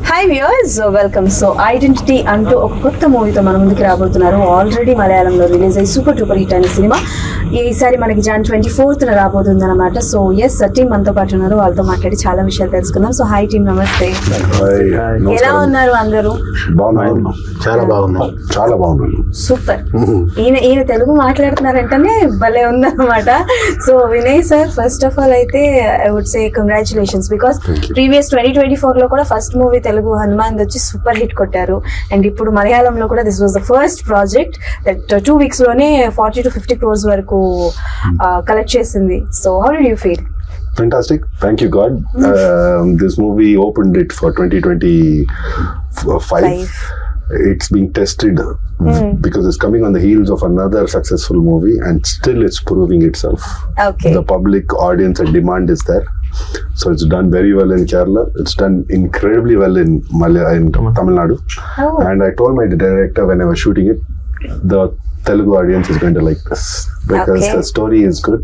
Hi viewers, welcome. So identity అంటూ ఒక కొత్త మూవీతో మన ముందుకు రాబోతున్నారు. ఆల్రెడీ మలయాళంలో రిలీజ్ అయ్యి సూపర్ డూపర్ హిట్ అయిన సినిమా ఈసారి మనకి Jan 24th రాబోతుంది అనమాట. సో ఎస్, టీమ్ మనతో పాటు ఉన్నారు. వాళ్ళతో మాట్లాడి చాలా విషయాలు తెలుసుకుందాం. సో హాయ్ టీమ్, నమస్తే. ఎలా ఉన్నారు అందరూ? చాలా బాగున్నాను. సూపర్. ఈయన తెలుగు మాట్లాడుతున్నారంటేనే భలే ఉందన్నమాట. So Vinay sir, first of all అయితే I would say congratulations, because previous 2024 లో కూడా ఫస్ట్ మూవీ తెలుగు హనుమాన్ వచ్చి సూపర్ హిట్ కొట్టారు. అండ్ ఇప్పుడు మలయాళంలో కూడా this was the first project that 2 weeks లోనే 40 to 50 crores వరకు కలెక్ట్ చేసింది. So how did you feel? Fantastic. Thank you, God. This movie opened it for 2025. It's being tested because it's coming on the heels of another successful movie, and still it's proving itself. Okay. The public audience and demand is there. So it's done very well in Kerala. It's done incredibly well in Tamil Nadu. Oh. And I told my director when I was shooting it, the Telugu audience is going to like this because the story is good.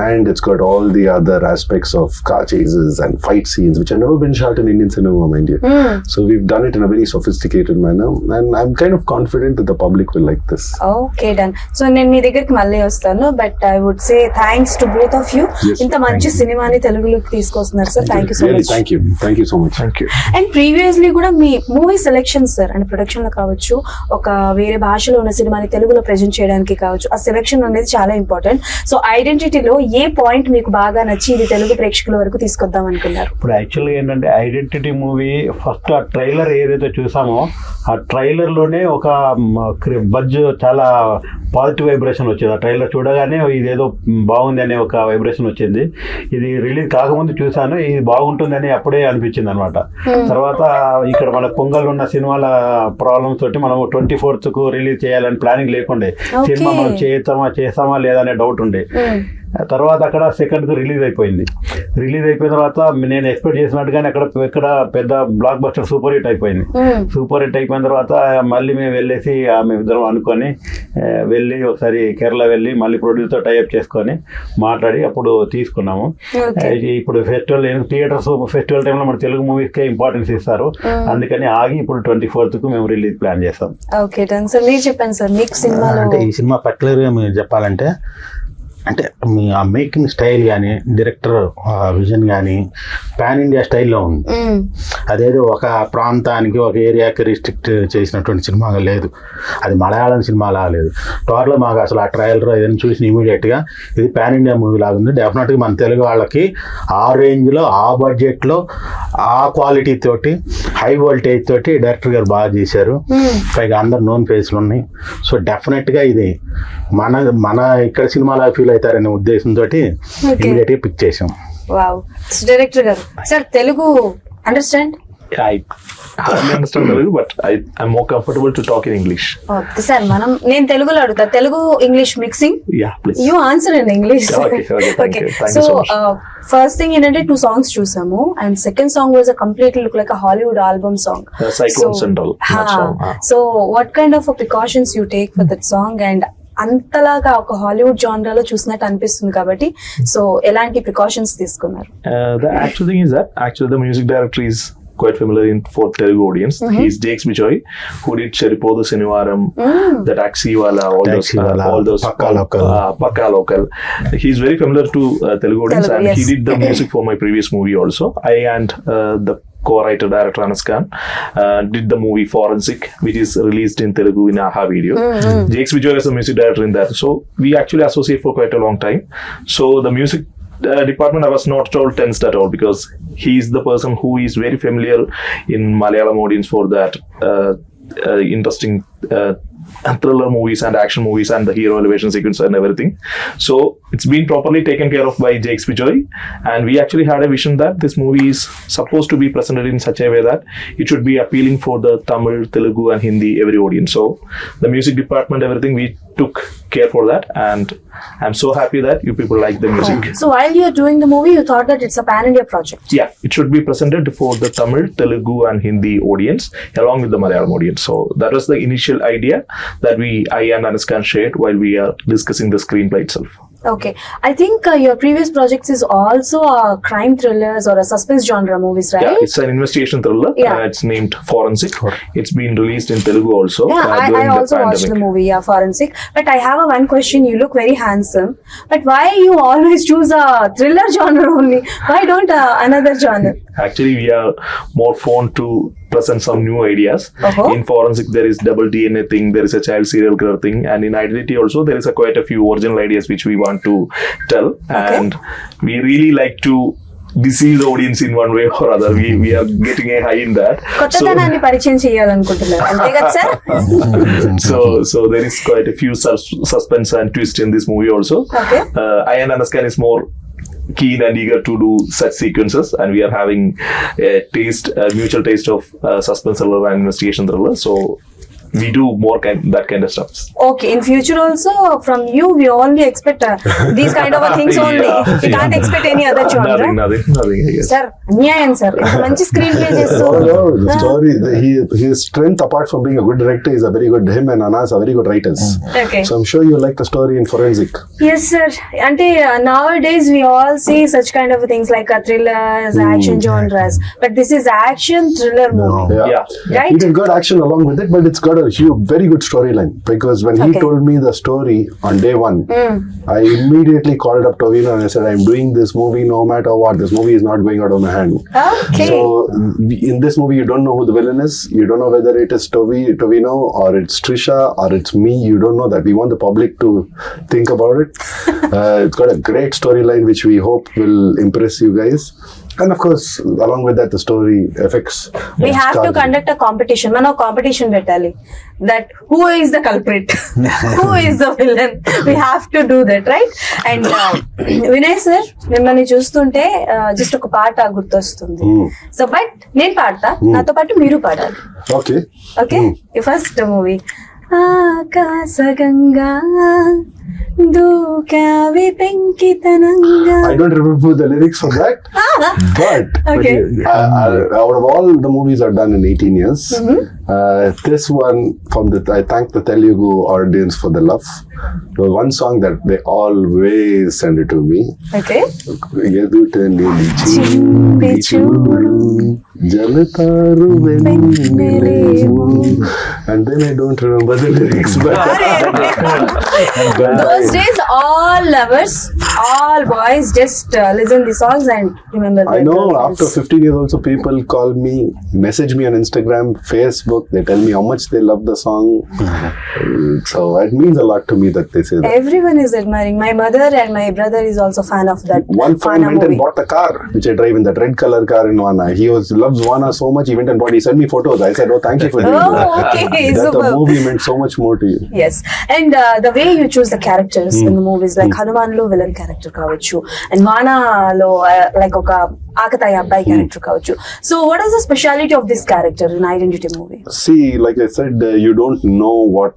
And it's got all the other aspects of car chases and fight scenes, which have never been shot in Indian cinema, mind you. So we've done it in a very sophisticated manner, and I'm kind of confident that the public will like this. Okay, done. So నేను మీ దగ్గరికి మళ్ళీ వస్తాను, but I would say thanks to both of you. ఇంత మంచి సినిమాని తెలుగులోకి తీసుకొస్తున్నారు sir. Thank you so much. Thank you so much. Thank you. And previously కూడా మీ movie selection sir, and production లో కావచ్చు, ఒక వేరే భాషలో ఉన్న సినిమాని తెలుగులో ప్రెజెంట్ చేయడానికి కావచ్చు, ఆ సెలెక్షన్ అనేది చాలా ఇంపార్టెంట్. సో ఐడెంటిటీలో ఏ పాయింట్ మీకు బాగా నచ్చి ఇది తెలుగు ప్రేక్షకుల వరకు తీసుకొద్దాం అనుకున్నారు? ఇప్పుడు యాక్చువల్గా ఏంటంటే ఐడెంటిటీ మూవీ ఫస్ట్ ఆ ట్రైలర్ ఏదైతే చూసామో ఆ ట్రైలర్ లోనే ఒక బజ్, చాలా పాజిటివ్ వైబ్రేషన్ వచ్చేది. ఆ ట్రైలర్ చూడగానే ఇదేదో బాగుంది అనే ఒక వైబ్రేషన్ వచ్చింది. ఇది రిలీజ్ కాకముందు చూసాను, ఇది బాగుంటుందని అప్పుడే అనిపించింది అనమాట. తర్వాత ఇక్కడ మన పొంగల్ ఉన్న సినిమాల ప్రాబ్లమ్స్ తోటి మనం 24th రిలీజ్ చేయాలని ప్లానింగ్ లేకుండే. సినిమా మనం చేస్తామా లేదా అనే డౌట్ ఉండే. తర్వాత అక్కడ సెకండ్ రిలీజ్ అయిపోయింది. రిలీజ్ అయిపోయిన తర్వాత నేను ఎక్స్పెక్ట్ చేసినట్టుగానే అక్కడ పెద్ద బ్లాక్ బస్టర్ సూపర్ హిట్ అయిపోయింది. సూపర్ హిట్ అయిపోయిన తర్వాత మళ్ళీ మేము వెళ్ళేసి మేము ఇద్దరం అనుకొని వెళ్ళి ఒకసారి కేరళ వెళ్ళి మళ్ళీ ప్రొడ్యూసర్తో టైఅప్ చేసుకొని మాట్లాడి అప్పుడు తీసుకున్నాము. ఇప్పుడు థియేటర్స్ ఫెస్టివల్ టైంలో మన తెలుగు మూవీస్కే ఇంపార్టెన్స్ ఇస్తారు, అందుకని ఆగి ఇప్పుడు 24th మేము రిలీజ్ ప్లాన్ చేస్తాం. Okay done sir. మీరు చెప్పండి సార్, మీకు సినిమా అంటే ఈ సినిమా పర్టికులర్గా మీరు చెప్పాలంటే అంటే మీ ఆ మేకింగ్ స్టైల్ కానీ, డైరెక్టర్ విజన్ కానీ పాన్ ఇండియా స్టైల్లో ఉంది. అదేదో ఒక ప్రాంతానికి, ఒక ఏరియాకి రిస్ట్రిక్ట్ చేసినటువంటి సినిమాగా లేదు. అది మలయాళం సినిమాలా లేదు. టోటల్గా మాకు అసలు ఆ ట్రైలర్ ఏదైనా చూసిన ఇమీడియట్గా ఇది పాన్ ఇండియా మూవీ లాగా ఉంది. డెఫినెట్గా మన తెలుగు వాళ్ళకి ఆ రేంజ్లో, ఆ బడ్జెట్లో, ఆ క్వాలిటీ తోటి, హై వోల్టేజ్ తోటి డైరెక్టర్ గారు బాగా చేశారు. పైగా అందరు నోన్ ఫేస్లు ఉన్నాయి. సో డెఫినెట్గా ఇది మన ఇక్కడ సినిమాలా ఫీల్ అవుతారనే ఉద్దేశంతో ఇమీడియట్ గా పిక్ చేసాం. వావ్. డైరెక్టర్ గారు sir, Telugu understand? I hardly understand Telugu, but I'm more comfortable to talk in English. Okay, sir. నేను తెలుగులో అడుగుతా. Telugu English mixing? Yeah, please. You answer in English. Okay. Thank you so much. First thing ఏంటంటే 2 songs చూసాము, and second song was a completely look like a Hollywood album song. Cyclones and all. So what kind of precautions you take for that song? And అంతలాగా ఒక Hollywood జానరాలో చూసినట్టు అనిపిస్తుంది కాబట్టి, so ఎలాంటి precautions తీసుకున్నారు? The actual thing is that the music director is quite familiar for Telugu audience. He's Jakes Bijoy, who did Cheripodu Sinivaram, the Taxi Wala, all those Pakka Local. He's very familiar to Telugu audience, and he did the music for my previous movie also. I and the co-writer director Anas Khan did the movie Forensic, which is released in Telugu in Aha Video. Jakes Bijoy is the music director in that, so we actually associate for quite a long time. So the music department, I was not at all tensed at all, because he is the person who is very familiar in Malayalam audience for that interesting thriller movies and action movies and the hero elevation sequence and everything. So it's been properly taken care of by Jakes Bijoy, and we actually had a vision that this movie is supposed to be presented in such a way that it should be appealing for the Tamil, Telugu and Hindi every audience. So the music department, everything, we took care for that, and I'm so happy that you people like the music. So while you're doing the movie, you thought that it's a pan-India project? Yeah, it should be presented for the Tamil, Telugu and Hindi audience along with the Malayalam audience. So that was the initial idea that I and Anas Khan shared while we are discussing the screenplay itself. Okay, I think your previous projects is also crime thrillers or a suspense genre movies, right? Yeah, it's an investigation thriller. Yeah. It's named Forensic. It's been released in Telugu also. Yeah, I during the also watched the pandemic. movie, yeah, Forensic. But I have one question. You look very handsome, but why you always choose a thriller genre only? Why don't another genre? Actually, we are more fond to present some new ideas. Uh-huh. In Forensic, there is double DNA thing, there is a child serial killer thing, and in Identity also, there is quite a few original ideas which we want to tell. Okay. And we really like to deceive the audience in one way or other. We are getting a high in that. కొత్తదనాన్ని పరిచయం చేయాలనుకుంటున్నారు అంతే కదా sir? So there is quite a few suspense and twist in this movie also. Okay. Ayan Anaskan is more keen and eager to do such sequences, and we are having a mutual taste of suspense thriller and investigation thriller. So we do more that kind of stuff. Okay, in future also from you we only expect these kind of things only. Yeah. We can't expect any other genre. Nothing, I guess. Sir, అన్యాయం sir, ఇంత మంచి screen play చేస్తూ No, the story, his strength apart from being a good director is a very good, him and Anas are very good writers. Okay. So I'm sure you like the story in Forensic. Yes sir, అంటే nowadays we all see such kind of things like thrillers, action genres, but this is action thriller movie. Yeah. Right? It has got action along with it, but it's got a huge, very good storyline. Because when he Okay. told me the story on day one, I immediately called up Tovino and I said, I'm doing this movie no matter what. This movie is not going out of my hand. Okay. So in this movie, you don't know who the villain is. You don't know whether it is Tovino or it's Trisha or it's me. You don't know that. We want the public to think about it. It's got a great storyline which we hope will impress you guys. And of course, along with that, the story effects. We have to conduct a competition. మనం competition పెట్టాలి. That who is the culprit? Who is the villain? We have to do that, right? And Vinay sir, మిమ్మల్ని చూస్తుంటే just ఒక పాట గుర్తొస్తుంది. So but నేను పాడతా, నాతో పాటు మీరు పాడాలి. Okay. ఓకే, ఫస్ట్ మూవీ ఆకాశగంగా దూకావి పెంకితనంగా. I don't remember the lyrics for that, but Okay. out of all the movies I've done in 18 years, this one I thank the Telugu audience for the love. There was one song that they always send it to me. Okay. ఎదుట నిలిచి చింపి చూడు జలతారు వెన్నెలేవు. And then I don't remember the lyrics, but Those days, all lovers, all boys just listen the songs and remember. I their know girlfriends. after 15 years also people call me, message me on Instagram, Facebook, they tell me how much they love the song. So it means a lot to me that they say that. Everyone is admiring. My mother and my brother is also fan of that. One friend Vana went and movie. bought the car which I drive in, that red color car in Vana. He loves Vana so much, he went and bought. He sent me photos. I said, oh, thank you for doing Oh, that. okay, That super. the movie meant so much more to you. Yes, and the way you choose the characters in the movies, like Hanuman lo villain character kavachu, and Vana lo like oka Akataya Abbai character kavachu. So what is the speciality of this character in Identity movie? See, like I said, you don't know what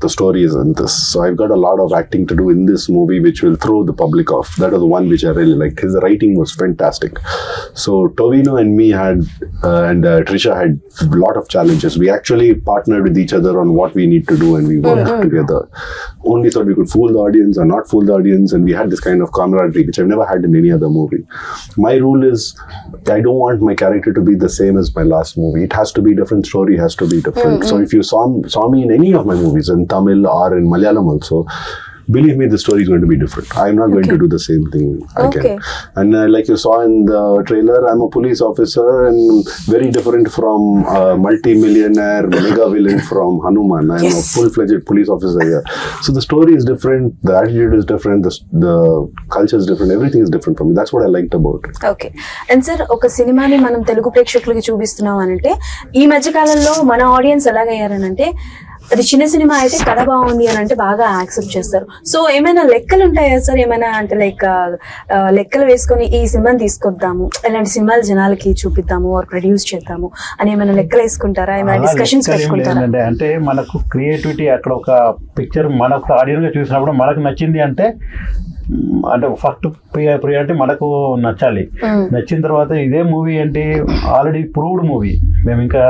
the story is in this. So I've got a lot of acting to do in this movie, which will throw the public off. That was the one which I really liked. His writing was fantastic. So Tovino and me had, and Trisha had a lot of challenges. We actually partnered with each other on what we need to do, and we worked together. Only thought we could fool the audience or not fool the audience, and we had this kind of camaraderie, which I've never had in any other movie. My rule is, I don't want my character to be the same as my last movie. It has to be different. Story has to be different. So if you saw me in any of my movies, in Tamil or in Malayalam also, believe me, the story is going to be different. I'm not going to do the same thing again. Okay. And like you saw in the trailer, I'm a police officer and very different from a multi-millionaire mega villain from Hanuman. I'm a full-fledged police officer here. So the story is different, the attitude is different, the culture is different, everything is different for me. That's what I liked about it. Okay, and sir ఒక సినిమాని మనం తెలుగు ప్రేక్షకులకి చూపిస్తున్నాం అనంటే, ఈ మధ్య కాలంలో మన ఆడియన్స్ ఎలాగయ్యారనంటే, అది చిన్న సినిమా అయితే కథ బాగుంది అని అంటే బాగా యాక్సెప్ట్ చేస్తారు. సో ఏమైనా లెక్కలు ఉంటాయా సార్? ఏమైనా అంటే లైక్ లెక్కలు వేసుకొని ఈ సినిమాని తీసుకొద్దాము, ఇలాంటి సినిమాలు జనాలకి చూపిద్దాము ఆర్ ప్రొడ్యూస్ చేద్దాము అని ఏమైనా లెక్కలు వేసుకుంటారా? ఏమైనా డిస్కషన్స్ పెట్టుకుంటారా? అంటే మనకు క్రియేటివిటీ అక్కడ ఒక పిక్చర్ మనకు ఆడియన్స్ గా చూసినప్పుడు మనకు నచ్చింది అంటే అంటే ఫస్ట్ ప్రియారిటీ మనకు నచ్చాలి. నచ్చిన తర్వాత ఇదే మూవీ ఏంటి ఆల్రెడీ ప్రూవ్డ్ మూవీ. మేము ఇంకా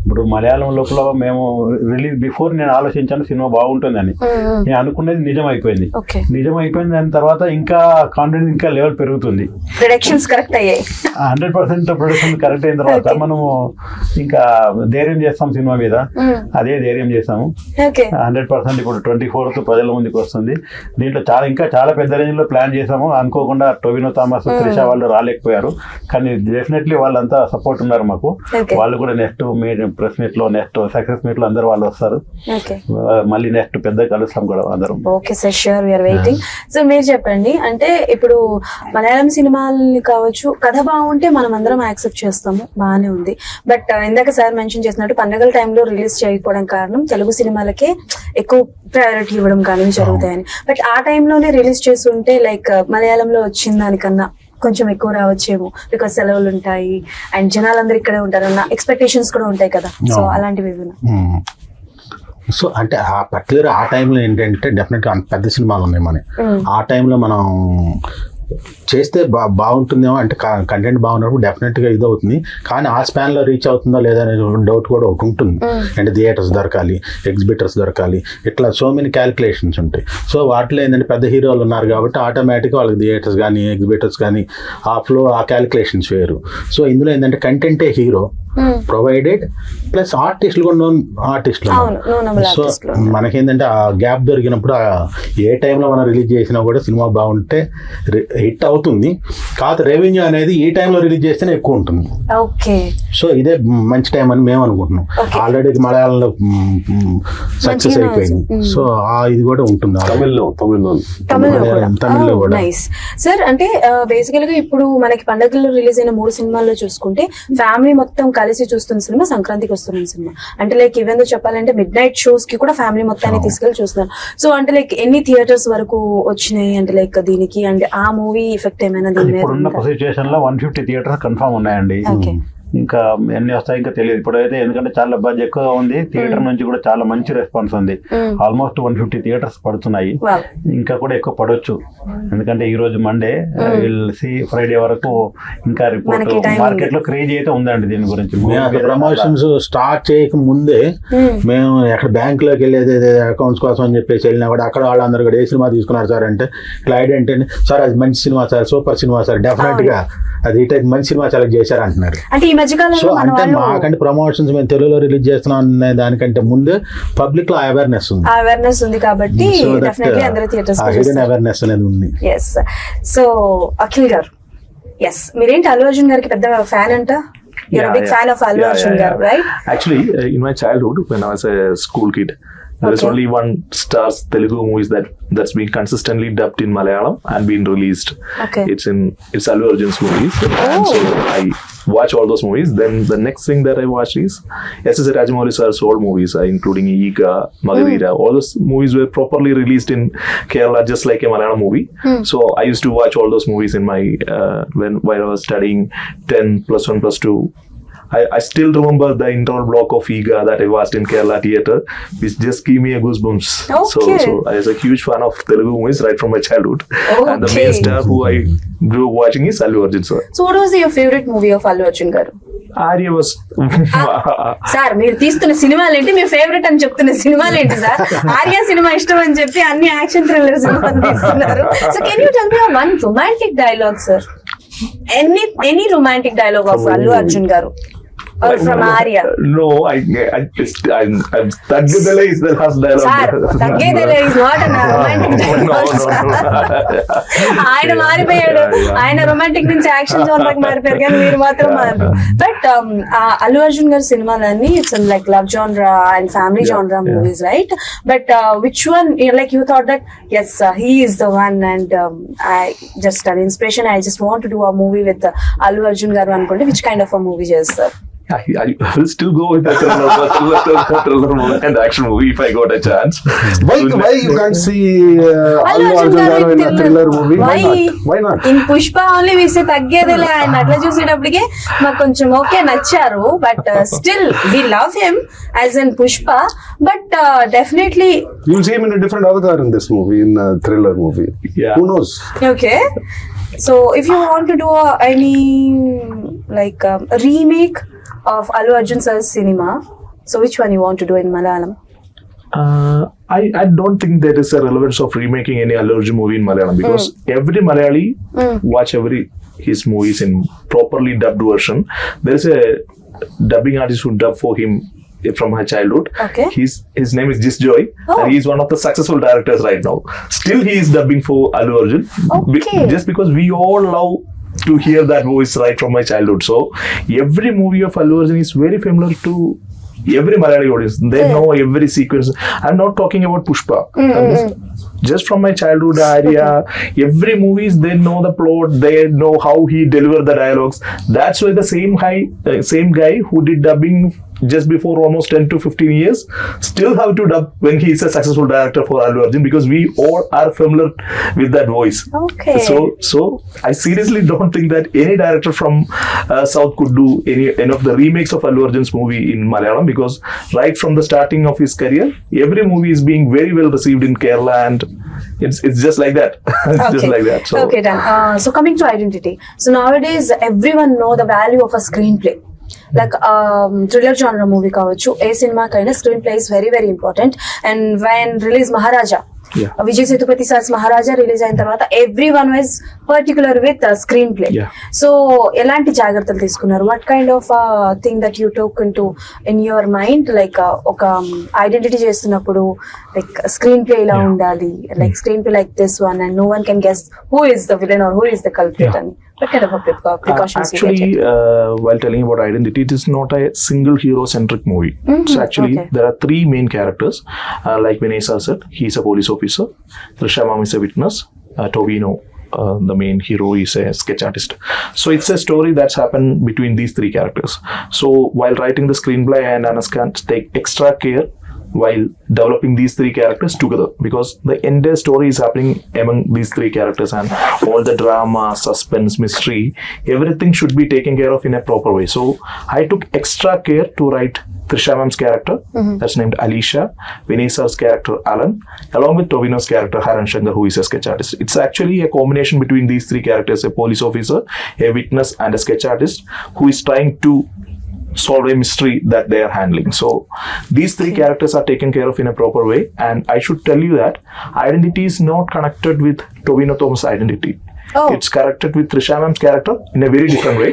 ఇప్పుడు మలయాళం లోపల మేము రిలీజ్ బిఫోర్ నేను ఆలోచించాను సినిమా బాగుంటుందని. నేను అనుకునేది నిజం అయిపోయింది. దాని తర్వాత ఇంకా కాన్ఫిడెన్స్ ఇంకా లెవెల్ పెరుగుతుంది. 100% ప్రొడక్షన్ కరెక్ట్ అయిన తర్వాత మనము ఇంకా ధైర్యం చేస్తాం సినిమా మీద. అదే ధైర్యం చేస్తాము 100%. ఇప్పుడు 24th ప్రజల ముందుకు వస్తుంది. దీంట్లో చాలా పెద్ద రేంజ్ లో ప్లాన్ చేసాము. అనుకోకుండా టొవినో థామస్, త్రిష వాళ్ళు రాలేకపోయారు, కానీ డెఫినెట్లీ వాళ్ళంతా సపోర్ట్ ఉన్నారు మాకు. వాళ్ళు కూడా నెక్స్ట్ ప్రెస్ మీట్ లో, నెక్స్ట్ సక్సెస్ మీట్ లో అందరు వాళ్ళు వస్తారు. మళ్ళీ నెక్స్ట్ పెద్ద కలుస్తాం కూడా అందరం. Okay sir, sure, we're waiting. So మీరు చెప్పండి, అంటే ఇప్పుడు మలయాళం సినిమాలు కావచ్చు, కథ బాగుంటే మనం అందరం యాక్సెప్ట్ చేస్తాము, బాగానే ఉంది. బట్ ఇందాక సార్ మెన్షన్ చేసినట్టు పండుగల టైంలో రిలీజ్ చేయకపోవడం కారణం తెలుగు సినిమాలకే ఎక్కువ ప్రయారిటీ ఇవ్వడం కానీ జరుగుతాయని. బట్ ఆ టైంలోనే రిలీజ్ చేస్తుంటే లైక్ మలయాళంలో వచ్చిన దానికన్నా కొంచెం ఎక్కువ రావచ్చేమో, బికాస్ సెలవులు ఉంటాయి అండ్ జనాలందరూ ఇక్కడే ఉంటారన్న ఎక్స్పెక్టేషన్స్ కూడా ఉంటాయి కదా. సో అలాంటివి సో అంటే ఆ పర్టికులర్ ఆ టైంలో ఏంటంటే డెఫినెట్గా అంత పెద్ద సినిమాలు ఉన్నాయి మనకి. ఆ టైంలో మనం చేస్తే బాగుంటుందేమో, అంటే కంటెంట్ బాగున్నప్పుడు డెఫినెట్గా ఇది అవుతుంది. కానీ ఆ స్పాన్లో రీచ్ అవుతుందో లేదా అనే డౌట్ కూడా ఒకటి ఉంటుంది. అంటే థియేటర్స్ దొరకాలి, ఎగ్జిబిటర్స్ దొరకాలి, ఇట్లా సో మెనీ క్యాలిక్యులేషన్స్ ఉంటాయి. సో వాటిలో ఏంటంటే పెద్ద హీరోలు ఉన్నారు కాబట్టి ఆటోమేటిక్గా వాళ్ళకి థియేటర్స్ కానీ ఎగ్జిబిటర్స్ కానీ ఆ ఫ్లో, ఆ క్యాలిక్యులేషన్స్ వేరు. సో ఇందులో ఏంటంటే కంటెంటే హీరో ప్రొవైడెడ్, ప్లస్ ఆర్టిస్టులు కూడా నోన్ ఆర్టిస్టులు. సో మనకేంటంటే ఆ గ్యాప్ దొరికినప్పుడు ఏ టైంలో మనం రిలీజ్ చేసినా కూడా సినిమా బాగుంటే హిట్ అవుతుంది. కాదు రెవెన్యూ అనేది ఈ టైంలో రిలీజ్ చేస్తేనే ఎక్కువ ఉంటుంది. సో ఇదే మంచి టైం అని మేము అనుకుంటున్నాం. ఆల్రెడీ మలయాళంలో సక్సెస్ అయిపోయింది. సో ఇది కూడా ఉంటుంది తమిళ్లో కూడా. సార్ అంటే బేసికల్ గా ఇప్పుడు మనకి పండుగల్లో రిలీజ్ అయిన 3 సినిమాల్లో చూసుకుంటే ఫ్యామిలీ మొత్తం కలిసి చూస్తున్న సినిమా సంక్రాంతికి వస్తున్న సినిమా. అంటే లైక్ ఈవెన్ చెప్పాలంటే మిడ్ నైట్ షోస్ కి కూడా ఫ్యామిలీ మొత్తాన్ని తీసుకెళ్లి చూస్తున్నారు. సో అంటే లైక్ ఎన్ని థియేటర్స్ వరకు వచ్చినాయి అంటే లైక్ దీనికి, అంటే ఆ మూవీ ఎఫెక్ట్ ఏమైనా దీని మీద? ఇప్పుడున్న సిచువేషన్ లో 150 థియేటర్స్ కన్ఫర్మ్ ఉన్నాయండి. ఇంకా ఎన్ని వస్తాయి ఇంకా తెలియదు ఇప్పుడైతే, ఎందుకంటే చాలా బడ్జెట్ ఎక్కువ ఉంది. థియేటర్ నుంచి కూడా చాలా మంచి రెస్పాన్స్ ఉంది. ఆల్మోస్ట్ 150 థియేటర్స్ పడుతున్నాయి, ఇంకా కూడా ఎక్కువ పడవచ్చు. ఎందుకంటే ఈ రోజు మండే, ఫ్రైడే వరకు ఇంకా రిపోర్ట్ మార్కెట్ లో క్రేజ్ అయితే ఉందండి దీని గురించి. ప్రమోషన్స్ స్టార్ట్ చేయక ముందే మేము ఎక్కడ బ్యాంక్ లోకి వెళ్ళేది అకౌంట్స్ కోసం అని చెప్పేసి వెళ్ళినా కూడా అక్కడ వాళ్ళందరూ కూడా ఏ సినిమా తీసుకున్నారు సార్ అంటే, ఇట్లా ఐడెంటి సార్ అది మంచి cinema sir, super cinema sir, definite గా అది మంచి సినిమా సెలెక్ట్ చేశారు అంటున్నారు. సో అంటే మాకంటే ప్రమోషన్స్ మేము తెలుగులో రిలీజ్ చేస్తున్నాం అనే దానికంటే ముందు పబ్లిక్ లో అవేర్నెస్ ఉంది కాబట్టి హిడెన్ అవేర్నెస్ అనేది ఉంది. సో అఖిల్ గారు, మీరేంటి అల్లు అర్జున్ గారికి పెద్ద ఫ్యాన్ అంట? You're a big fan of Allu Arjun garu, right? Actually, in my childhood, when I was a school kid, there is only one Stars Telugu movies that's been consistently dubbed in Malayalam and been released. It's Allu Arjun's movies, and so I watch all those movies. Then the next thing that I watch is S.S. Rajamouli sir's old movies, including Ega, Magadira. All those movies were properly released in Kerala, just like a Malayalam movie. So I used to watch all those movies in my while I was studying 10 plus 1 plus 2. I still remember the interval block of Ega that I watched in Kerala theatre, which just gave me a goosebumps. So I was a huge fan of Telugu movies right from my childhood. And the main star who I grew up watching is Allu Arjun sir. So what was your favorite movie of Allu Arjun garu? Arya was sir మీరు తీస్తున్న సినిమాలు ఏంటి, మీ favourite అని చెప్తున్న సినిమాలు ఏంటి sir? Arya cinema ఇష్టం అని చెప్పి అన్ని యాక్షన్ థ్రిల్లర్ సినిమాలు తీస్తున్నారు. So can you tell me one romantic dialogue sir? Any romantic dialogue of Allu Arjun గారు or from Arya? No, I'm Taggedale is the last dialogue. Sir, Taggedale is not a romantic dialogue. ఆయన మారిపోయాడు, ఆయన romantic నుంచి action జోన్లోకి మారిపోయారు, కానీ మీరు మాత్రం మారు. బట్ అల్లు అర్జున్ గారి సినిమాలన్నీ it's like love genre and family genre movies, right? But which one like you thought that yes he is the one and I just an inspiration, I just want to do a movie with Allu Arjun garu అనుకుంటే which kind of a movie చేస్తారు? I will still go with the thriller movie and action movie if I got a chance. Why you can't see Allu Arjun garu in a thriller movie? Why not? In Pushpa only వీసే తగ్గేదిలే ఆయన అట్లా చూసేటప్పటికే మాకు కొంచెం okay నచ్చారు, but still we love him as in Pushpa, but definitely You'll see him in a different avatar in this movie, in a thriller movie. Yeah. Who knows? Okay. So if you want to do any like remake of Allu Arjun sir's cinema, so which one you want to do in Malayalam? I don't think there is a relevance of remaking any Allu Arjun movie in Malayalam, because every Malayali watch his movies in properly dubbed version. There is a dubbing artist who dubbed for him from her childhood. Okay. His name is Jis Joy, and he is one of the successful directors right now. Still he is dubbing for Allu Arjun. Okay. Just because we all love to hear that voice right from my childhood. So every movie of Allu Arjun is very familiar to every Malayali audience. They know every sequence. I'm not talking about Pushpa. Just from my childhood area, every movies, they know the plot, they know how he delivered the dialogues. That's why the same guy who did dubbing just before almost 10 to 15 years still have to dub when he is a successful director for Allu Arjun, because we all are familiar with that voice. Okay. So I seriously don't think that any director from South could do any of the remakes of Allu Arjun's movie in Malayalam, because right from the starting of his career, every movie is being very well received in Kerala, and it's just like that. It's just like that. So Okay, done. So coming to identity. So nowadays everyone know the value of a screenplay. Like thriller genre movie కావచ్చు, ఏ సినిమా కైనా screenplay is very very important. And when release Maharaja, Vijay Sethupathi sir's Maharaja release అయిన తర్వాత everyone was particular with screenplay. So ఎలాంటి జాగ్రత్తలు తీసుకున్నారు? What kind of thing that you took in your mind, like ఒక ఐడెంటిటీ చేస్తున్నప్పుడు like screenplay ఇలా ఉండాలి, like screenplay like this one and no one can guess who is the villain are who is the culprit అని. What kind of a precautions you actually, take? while telling about identity, it is not a single hero-centric movie. So actually, there are three main characters. Like Vinay sir said, he is a police officer. Trisha ma'am is a witness. Tovino, the main hero, is a sketch artist. So it's a story that's happened between these three characters. So while writing the screenplay, and Anaskan take extra care while developing these three characters together, because the entire story is happening among these three characters, and all the drama, suspense, mystery, everything should be taken care of in a proper way. So I took extra care to write Trisha ma'am's character, that's named Alicia, Vinay sir's character Alan, along with Tovino's character Haran Shankar, who is a sketch artist. It's actually a combination between these three characters: a police officer, a witness, and a sketch artist who is trying to solve a mystery that they are handling. So these three characters are taken care of in a proper way, and I should tell you that identity is not connected with Tovino Thomas' identity. It's connected with Trisha ma'am's character in a very different way.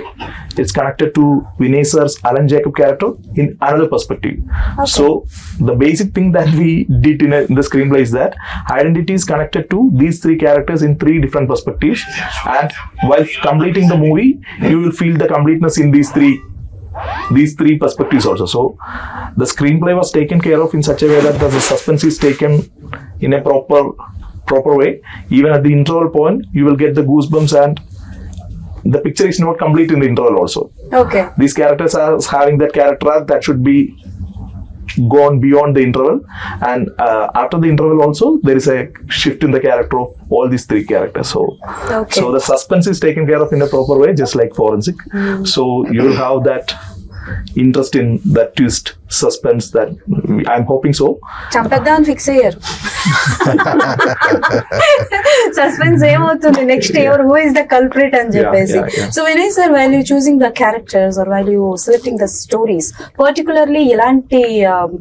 It's connected to Vinay sir's Alan Jacob character in another perspective. So the basic thing that we did in the screenplay is that identity is connected to these three characters in three different perspectives, and while completing the movie, you will feel the completeness in these three perspectives also. So the screenplay was taken care of in such a way that the suspense is taken in a proper way. Even at the interval point, you will get the goosebumps, and the picture is not complete in the interval also. Okay. These characters are having that character arc that should be gone beyond the interval, and after the interval also there is a shift in the character of all these three characters. So the suspense is taken care of in a proper way, just like forensic. So you will have that interest in that twist, suspense, that I'm hoping so. చంపేద్దామని fix అయ్యారు. Suspense ఏమవుతుంది next, ఎవరు who is the culprit అని చెప్పేసి. So Vinay sir, while you చూసింగ్ the characters are while you selecting the stories, particularly ఎలాంటి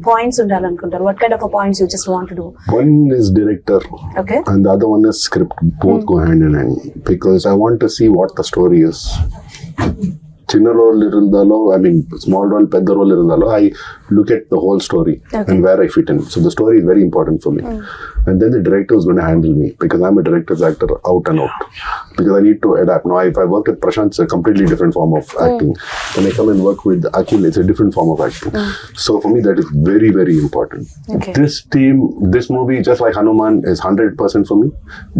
points ఉండాలనుకుంటారు? What kind of points you just want to do? One is director, okay, and the other one is script. Both go hand in hand, because I want to see what the story is. చిన్న role ఇరుందాలో, I mean small role, పెద్ద role ఇరుందాలో, I look at the whole story and where I fit in. So the story is very important for me. And then the director is going to handle me, because I'm a director's actor out and out. because I need to adapt. Now, if I work with Prashant, it's a completely different form of acting. When I come and work with Akhil, it's a different form of acting. So for me, that is very, very important. Okay. This movie, just like Hanuman, is 100% for me.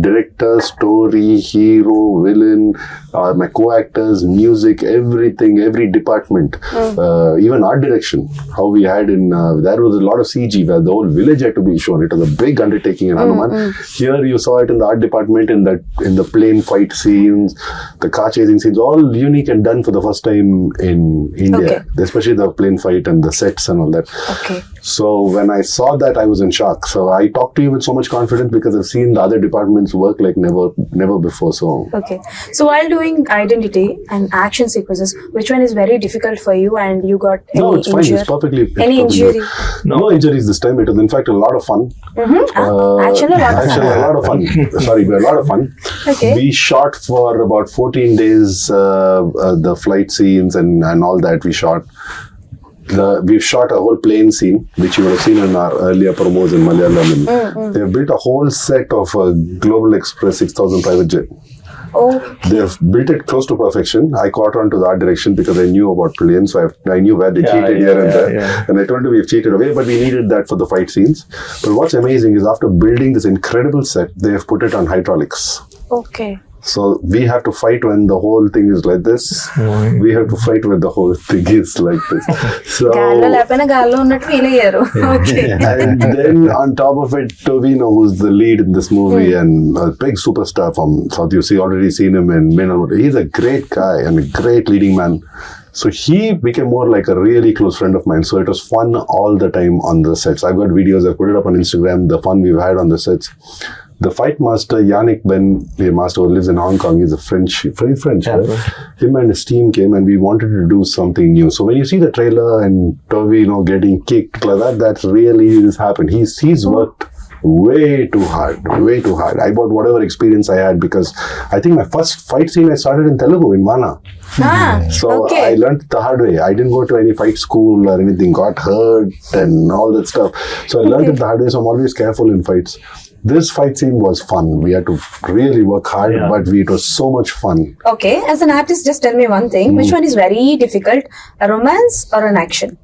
Director, story, hero, villain, my co-actors, music, everything, every department, even art direction. How we had there was a lot of CG where the whole village had to be shown. It was a big undertaking in Hanuman. Here you saw it in the art department, in the plane fight scenes, the car chasing scenes, all unique and done for the first time in India, especially the plane fight and the sets and all that. Okay. So when I saw that, I was in shock. So I talked to you with so much confidence because I've seen the other departments work like never before. So Okay. So while doing identity and action sequences, which one is very difficult for you, and you got any no, it's fine. It's perfectly. Any injury? No injuries this time. It was in fact a lot of fun. Actually, a lot of fun. A lot of fun. Sorry, a lot of fun. Okay. We shot for about 14 days the flight scenes and all that. We've shot a whole plane scene, which you would have seen in our earlier promos in Malayalam. They've built a whole set of a Global Express 6000 private jet. Okay. They've built it close to perfection. I caught on to the art direction because I knew about planes, so I knew where they cheated here and there. And I told them we've cheated away, but we needed that for the fight scenes. But what's amazing is after building this incredible set, they have put it on hydraulics. Okay. So we have to fight when the whole thing is like this. We have to fight when the whole thing is like this. So గాల్లో లేకపోయినా గాల్లో ఉన్నట్టు feel అయ్యారు. Okay. and then on top of it, Tovino, who's the lead in this movie and a big superstar from South, you've already seen him in Menal. He's a great guy and a great leading man. So he became more like a really close friend of mine. So it was fun all the time on the sets. I've got videos, I've put it up on Instagram, the fun we've had on the sets. The fight master, Yannick Ben, the master who lives in Hong Kong, is a French, right? Him and his team came and we wanted to do something new. So when you see the trailer and Tovino getting kicked like that really has happened. He's worked way too hard. I bought whatever experience I had because I think my first fight scene I started in Telugu, in Vana. So okay. I learned the hard way. I didn't go to any fight school or anything, got hurt and all that stuff. So I learned it the hard way, so I'm always careful in fights. This fight scene was fun. We had to really work hard, but it was so much fun. Okay, as an artist, just tell me one thing. Which one is very difficult, a romance or an action?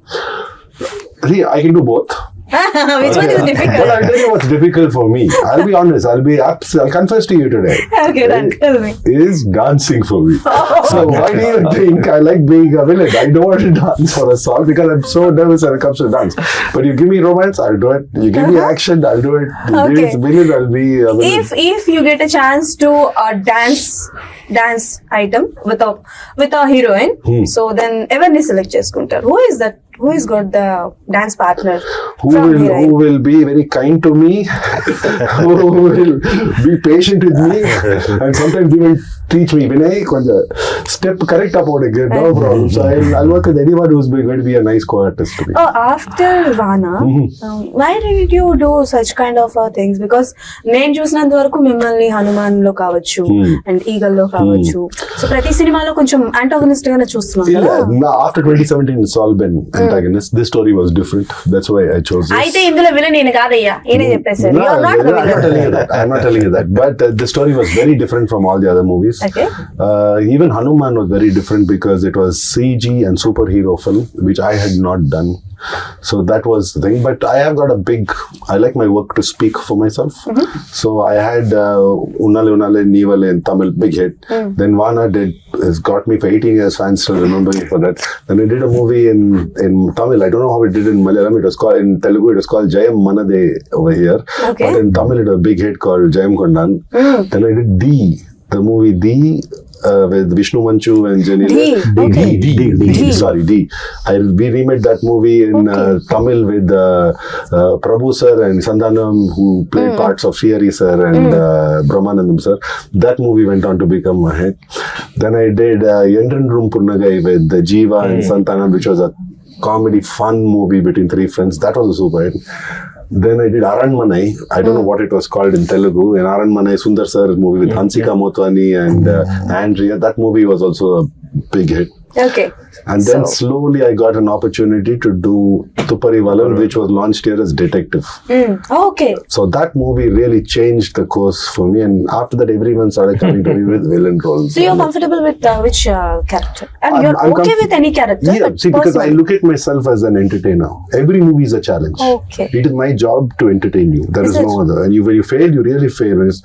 See, I can do both. Which one is But difficult? I'll tell you what's difficult for me. I'll be honest. I'll confess to you today. Okay, then tell me. Is dancing for me. So why do you think I like being a villain? I don't want to dance for a song because I'm so nervous when it comes to dance. But you give me romance, I'll do it. You give me action, I'll do it. You give me villain, I'll be a villain. If you get a chance to dance item with a heroine, so then everyone select చేసుకుంటారు. Who is that? Who has got the dance partner? Who will be very kind to me, who will be patient with me, and sometimes even teach me, Vinay, konja step correct about it, no problem. So I'll work with anyone who's going to be a nice co-artist to me. Oh, after Vana, why did you do such kind of things? Because నేను చూసినంత వరకు మిమ్మల్ని హనుమాన్ లో కావచ్చు and eagle లో కావచ్చు, so ప్రతి సినిమాలో కొంచెం యాంటాగనిస్ట్ గానే చూస్తున్నాం కదా. After 2017 it's all been antagonist. This story was different, that's why I chose this. అయితే ఇందులో విలన్ నేను కాదయ్యా, ఈయనే చెప్పేశారు. You are not the I'm not telling you that. I'm not telling you that. But the story was very different from all the other movies. Okay. Even Hanuman was very different because it was CG and superhero film, which I had not done. So that was the thing. But I have got I like my work to speak for myself. So I had Unnale Unnale Neevale in Tamil, big hit. Then Vana has got me for 18 years. Fans still remember me for that. Then I did a movie in Tamil. I don't know how it did in Malayalam. It was called, in Telugu, it was called Jayam Manade over here. Okay. But in Tamil, it was a big hit called Jayam Kondan. Then I did the movie with Vishnu Manchu and Janila. Sorry, D. We remade that movie in Tamil with Prabhu sir and Sandhanam, who played parts of Srihari sir and Brahmanandam sir. That movie went on to become a hit. Then I did Yendran Room Punnagai with Jeeva and Santhanam, which was a comedy fun movie between three friends. That was a super hit. Then I did Aranmanai. I don't know what it was called in Telugu. In Aranmanai, Sundar sir's movie with Hansika Motwani and Andrea. That movie was also a big hit. Okay. And then So- slowly I got an opportunity to do Tupari Valan, which was launched here as Detective. Okay. So that movie really changed the course for me, and after that everyone started coming to me with villain roles. So you're comfortable with which character? And I'm- you're I'm okay comf- with any character? Yeah, but see, because I personal. look at myself as an entertainer. Every movie is a challenge. Okay. It is my job to entertain you. There Is is no it? other. And when you fail, you really fail. When you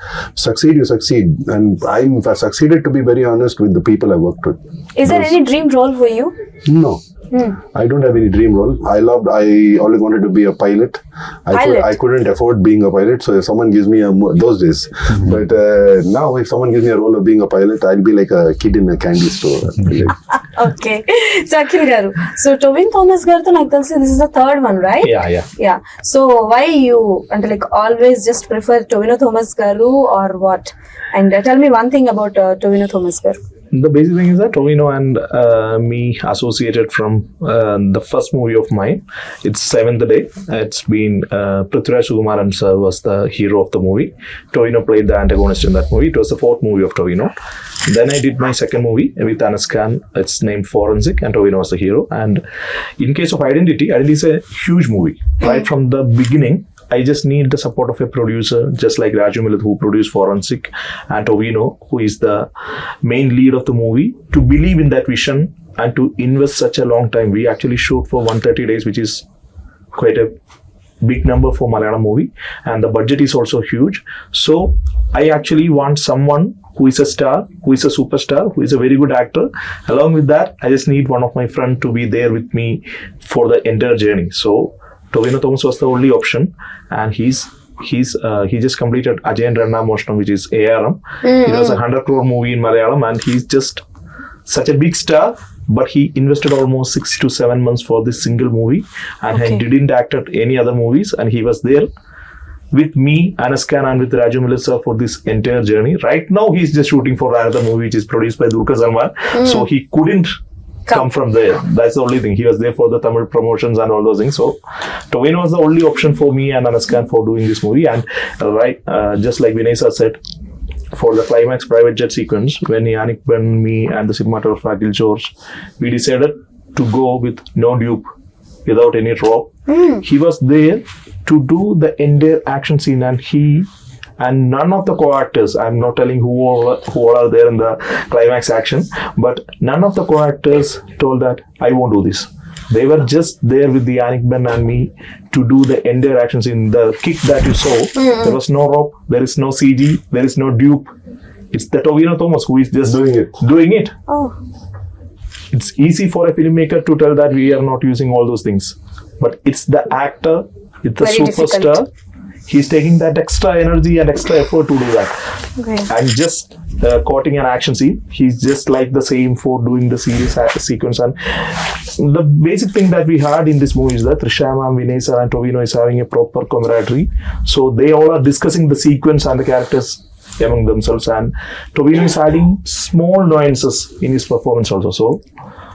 succeed, you succeed. And I've succeeded, to be very honest, with the people I worked with. Is there any dream role for you? No. I don't have any dream role. I always wanted to be a pilot. Pilot? I couldn't afford being a pilot. So if someone gives me those days. But now if someone gives me a role of being a pilot, I'll be like a kid in a candy store. Okay so Akhil గారు so Tovino Thomas గారితో నాకు తెలిసి this is the third one right yeah so why you అంటే like always just prefer Tovino Thomas గారు or what and tell me one thing about Tovino Thomas గారు. The basic thing is that Tovino and me associated from the first movie of mine. It's Seventh Day. It's been Prithviraj Sukumaran sir was the hero of the movie. Tovino played the antagonist in that movie. It was the fourth movie of Tovino. Then I did my second movie with Anas Khan. It's named Forensic, and Tovino was the hero. And in case of Identity is a huge movie. Right from the beginning, I just need the support of a producer, just like Raju Millet, who produced Forensic, and Tovino, who is the main lead of the movie, to believe in that vision and to invest such a long time. We actually shoot for 130 days, which is quite a big number for Malayalam movie, and the budget is also huge. So I actually want someone who is a star, who is a superstar, who is a very good actor. Along with that, I just need one of my friends to be there with me for the entire journey. So Tovino Thomas was the only option, and he just completed Ajay and Ranna Moshnam, which is ARM. It was a 100 crore movie in Malayalam, and he's just such a big star. But he invested almost 6 to 7 months for this single movie, and he didn't act at any other movies, and he was there with me, Anas Khan, and with Raju Melissa for this entire journey. Right now, he's just shooting for another movie which is produced by Dulquer Salmaan, so he couldn't come from there. That's the only thing. He was there for the Tamil promotions and all those things. So Tovino was the only option for me and Anas Khan for doing this movie. And just like Vinay sir said, for the climax private jet sequence, when Yannick Ben, me, and the cinematographer Akhil George, we decided to go with no dupe, without any drop. He was there to do the entire action scene, and none of the co-actors, I'm not telling who all are there in the climax action, but none of the co-actors told that I won't do this. They were just there with the Yannick Ben and me to do the entire action scene. The kick that you saw, there was no rope, there is no CG, there is no dupe. It's the Tovino Thomas who is just doing it. Oh. It's easy for a filmmaker to tell that we are not using all those things, but it's the actor, it's the Very superstar. difficult. He's taking that extra energy and extra effort to do that. Okay. And just quoting an action scene, he's just like the same for doing the serious sequence. And the basic thing that we had in this movie is that Trisha ma'am, Vinay sir, and Tovino is having a proper camaraderie. So they all are discussing the sequence and the characters among themselves. And Tovino is adding small nuances in his performance also. So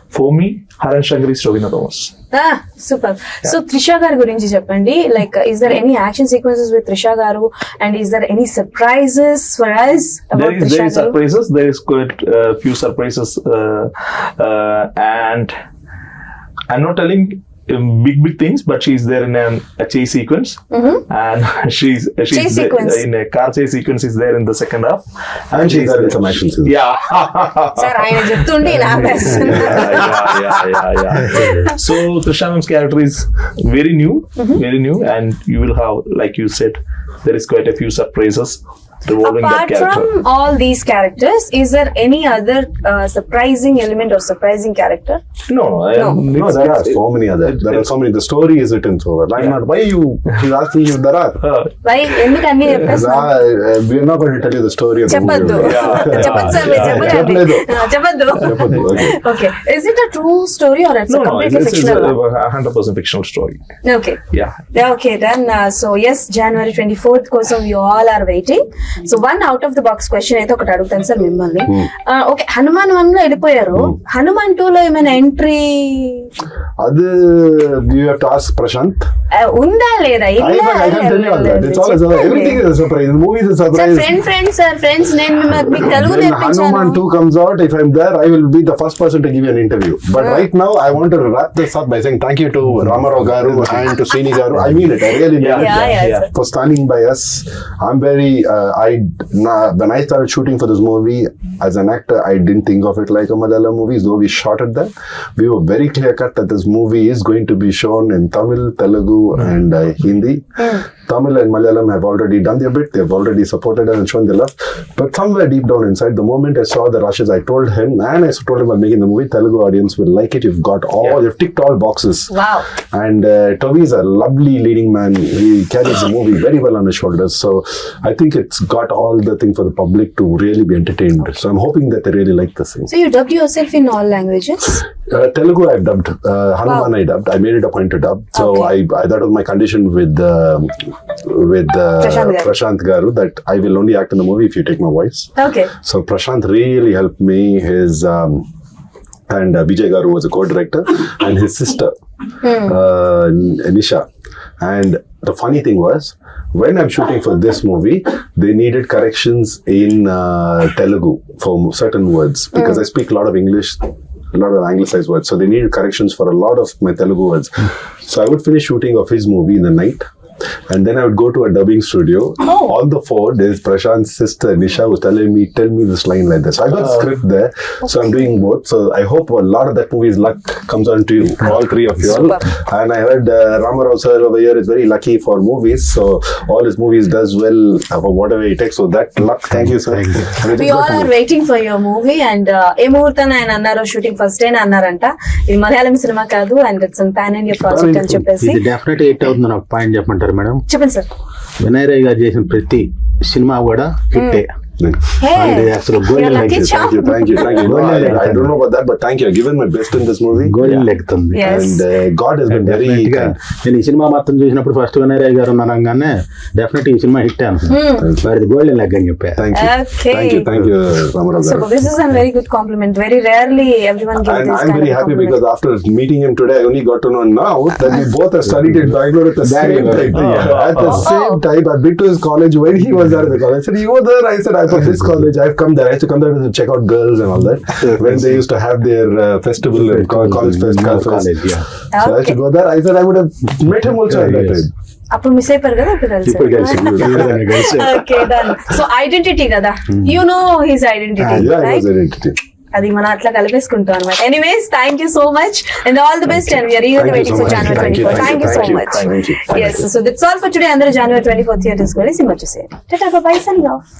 for me, Haran Shankar is Tovino Thomas. Super. So Trisha గారి గురించి చెప్పండి. Like is there any action sequences with Trisha గారు, and is there any surprises for us about There Trisha is గారు? surprises. There is quite few surprises, and I'm not telling big things, but she's there in a chase sequence, and she's Chase there sequence. in a car chase sequence is there in the second half, And she's there in some action scenes. yeah. Sir ఆయన చెప్తుంటే ఇలా వేస్తున్నా. Yeah. So Trisha ma'am's character is very new, and you will have, like you said, there is quite a few surprises revolving that Apart character. from all these characters, is there any other surprising element or surprising character? No, No, there are so many other. There are so many. The story is written so well. I'm not. Why he's asking you there are. Why? ఎందుకు అన్ని చెప్పేస్తున్నా? We're not going to tell you the story of the చెప్పద్దు. movie. చెప్పద్దు sir, మీరు చెప్పకండి. చెప్పలేదు. చెప్పద్దు. చెప్పొద్దు. Okay. Okay. Is it a true story or it's a completely this is fictional a one? 100% fictional story. Okay. Yeah. Okay, then, so yes, January 24th కోసం you all are waiting. So one out of the box question అయితే ఒకటి అడుగుతాను sir మిమ్మల్ని. Okay, Hanuman 1 లో వెళ్ళిపోయారు, హనుమాన్ 2 లో ఏమైనా entry అది you have to ask Prashant. ఉందా లేదా? I can't tell you all that. It's all everything is a surprise. The movie is a surprise. Friends నేను మీకు తెలుగు When నేర్పించాను. Hanuman 2 comes out, if I'm there, I will be the first person to give you an interview. But right now, I want to wrap this up by saying thank you to Ramarao Garu and to Srini Garu. I mean it. I really mean it. For standing by us. I'm very. When I started shooting for this movie as an actor, I didn't think of it like a Malayalam movie. Though we shot it there, we were very clear cut that this movie is going to be shown in Tamil, Telugu, and Hindi. Tamil and Malayalam have already done their bit. They've already supported and shown their love. But somewhere deep down inside, the moment I saw the rushes, I told him, and I told him I'm making the movie, Telugu audience will like it. You've got all, you've ticked all boxes. Wow. And Toby is a lovely leading man. He carries the movie very well on his shoulders. So I think it's got all the thing for the public to really be entertained. So I'm hoping that they really like this thing. So you dubbed yourself in all languages? Telugu I've dubbed. Hanuman I dubbed. I made it a point to dub. So I that was my condition with Prashant Garu, that I will only act in the movie if you take my voice. Okay. So Prashant really helped me. His and Vijay Garu was a co-director, and his sister Nisha. And the funny thing was, when I'm shooting for this movie, they needed corrections in Telugu for certain words, because I speak a lot of English, a lot of anglicized words, so they needed corrections for a lot of my Telugu words. So I would finish shooting of his movie in the night, and then I would go to a dubbing studio. On the phone, there's Prashant's sister Nisha was telling me, tell me this line like this. So I got a script there, so I'm doing both. So I hope a lot of that movie's luck comes on to you, all three of you all. And I heard Ramarao sir over here is very lucky for movies, so all his movies does well for whatever he takes. So that luck, thank you sir. We all are waiting for your movie, and ఏ ముహూర్తాన్ని ఆయన అన్నారు shooting first day అన్నారంట. ఇది Malayalam cinema కాదు, and it's pan India project అని చెప్పేసి. ఇది definite hit అవుతుంది. ఒక పాయింట్ చెప్పంటారు మేడం? చెప్పండి సార్. వినయ్ రాయ్ గారు చేసిన ప్రతి సినిమా కూడా హిట్టే. అసలు golden Thank you. I don't know about that, but thank you. I've given my best in this movie. Golden లెక్కుతుంది. And God has been very kind. నేను ఈ సినిమా మొత్తం చూసినప్పుడు ఫస్ట్ వినయ్ రాయ్ గారు అనగానే డెఫినెట్ ఈ సినిమా హిట్ అనుకున్నాను. మరి గోల్డెన్ లెగ్ అని చెప్పా. Thank you Ramarao So this is a very good compliment. Very rarely everyone gives and this I'm kind very of happy compliment. because after meeting him today, I only got to know now that we both have studied in Bangalore at the same time. At the same time, I've been to his college when he was there at the college. I said, you were there? I said, I'm from this college. I've come there. I used to come there to check out girls and all that. When they used to have their festival and college fest. So I used to go there. I said I would have met him also at that time. అప్పుడు miss అయిపోయారు కదా, ఇప్పుడు కలిసి. Okay done. So identity కదా, you know his identity, right? అది మనం అట్లా కలిపేసుకుంటాం అనమాట. Anyways, thank you so much and all the best, and we're eagerly waiting for January 24. Thank you so much. Yes, so that's all for today. అందరూ January 24 theatres కి వెళ్ళి సినిమా చూసేయండి. Tata bye bye, signing of.